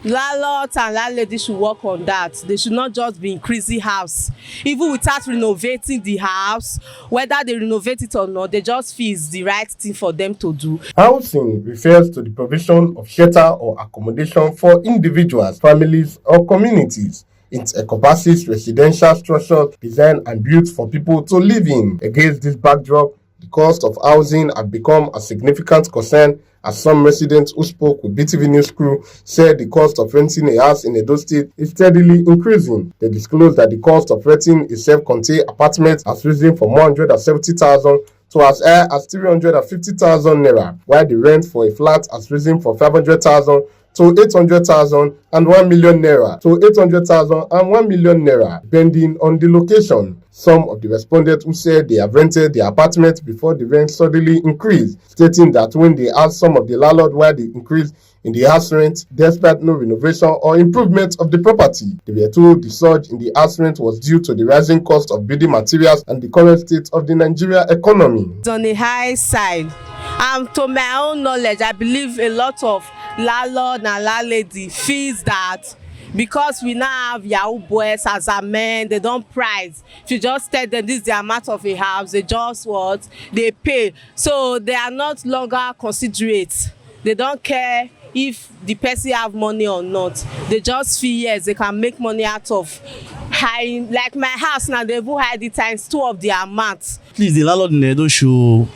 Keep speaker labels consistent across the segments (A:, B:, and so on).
A: Landlords and landladies should work on that. They should not just be increasing house. Even without renovating the house, whether they renovate it or not, they just feel it's the right thing for them to do.
B: Housing refers to the provision of shelter or accommodation for individuals, families, or communities. It encompasses residential structures designed and built for people to live in. Against this backdrop, the cost of housing has become a significant concern, as some residents who spoke with BTV News crew said the cost of renting a house in Edo State is steadily increasing. They disclosed that the cost of renting a self-contained apartment has risen from 170,000 to as high as 350,000 naira, while the rent for a flat has risen from 500,000 to 800,000 and 1 million naira to 800,000 and 1 million naira, depending on the location. Some of the respondents who said they have rented their apartment before the rent suddenly increased, stating that when they asked some of the landlord why the increase in the house rent despite no renovation or improvement of the property, they were told the surge in the house rent was due to the rising cost of building materials and the current state of the Nigeria economy.
A: It's on the high side. To my own knowledge, I believe a lot of landlord and landlady feels that because we now have Yahoo boys as a men, they don't price. If you just tell them this is the amount of a house, they just what they pay. So they are not longer considerate. They don't care if the person have money or not. They just feel yes, they can make money out of high. Like my house now, they will hide the times 2 of the amount.
C: Please, the landlord in Edo should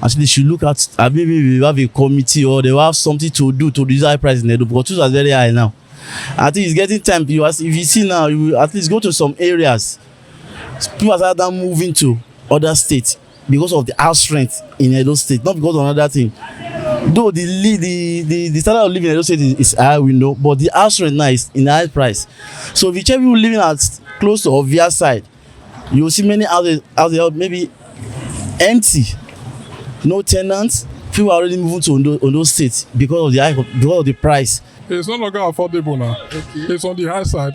C: actually should look at maybe we have a committee or they will have something to do to reduce high price in Edo, because things are very high now. I think it's getting time. If you see now, you at least go to some areas. People are starting moving to other states because of the house rent in Edo State, not because of another thing. Though the standard of living in Edo State is high, we know, but the house rent now is in a high price. So if you check people living at close to Ovia side, you will see many houses maybe empty, no tenants. People are already moving to Ondo State because of the price.
D: It's no longer affordable now. Okay. It's on the high side.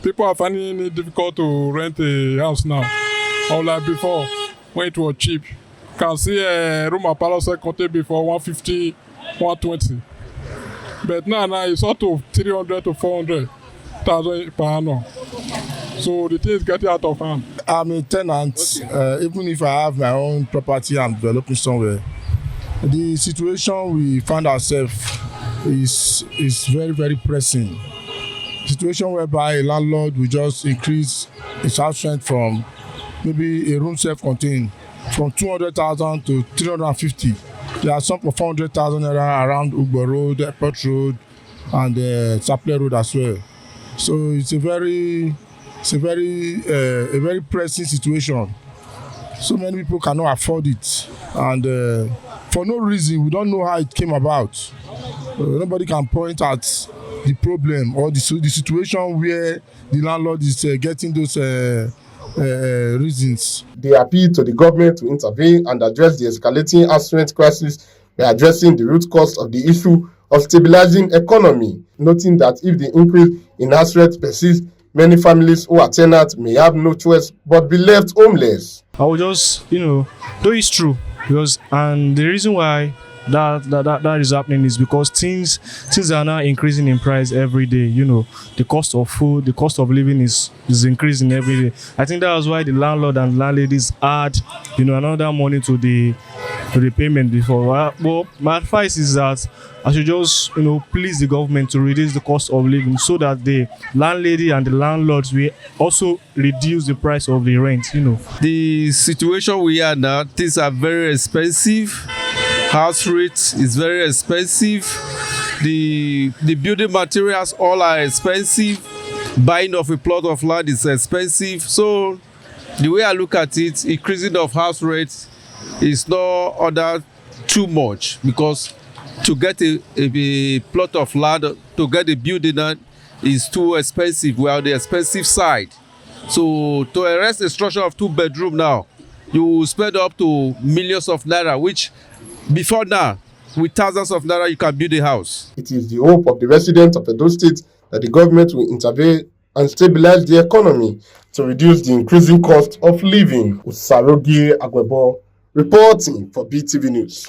D: People are finding it difficult to rent a house now. Unlike before, when it was cheap. You can see a room at Palace contained before 150, 120. But now it's up to 300 to 400,000 per annum. So the thing is getting out of hand.
E: I'm a tenant. Okay. Even if I have my own property I'm developing somewhere, the situation we find ourselves is very, very pressing. Situation whereby a landlord will just increase his house rent from maybe a room self-contained from 200,000 to 350. There are some for 400,000 around Ugbo Road, Airport Road, and Saple Road as well. So it's a very pressing situation. So many people cannot afford it, and for no reason, we don't know how it came about. Nobody can point at the problem or the situation where the landlord is getting those reasons.
B: They appeal to the government to intervene and address the escalating house rent crisis by addressing the root cause of the issue of stabilizing economy, noting that if the increase in house rent persists, many families who are tenants may have no choice but be left homeless.
F: I will just, though it's true, because and the reason why that is happening is because things are now increasing in price every day. The cost of food, the cost of living is increasing every day. I think that was why the landlord and landladies add another money to the payment before. Well, my advice is that I should just please the government to reduce the cost of living so that the landlady and the landlords will also reduce the price of the rent.
G: The situation we are now, things are very expensive. House rate is very expensive. The building materials all are expensive. Buying of a plot of land is expensive. So the way I look at it, increasing of house rates is not other too much, because to get a plot of land, to get a building is too expensive. We are on the expensive side. So to arrest a structure of 2-bedroom now, you spend up to millions of naira, which before now, with thousands of naira, you can build a house.
B: It is the hope of the residents of Edo State that the government will intervene and stabilize the economy to reduce the increasing cost of living. Usarogie Agwebo reporting for BTV News.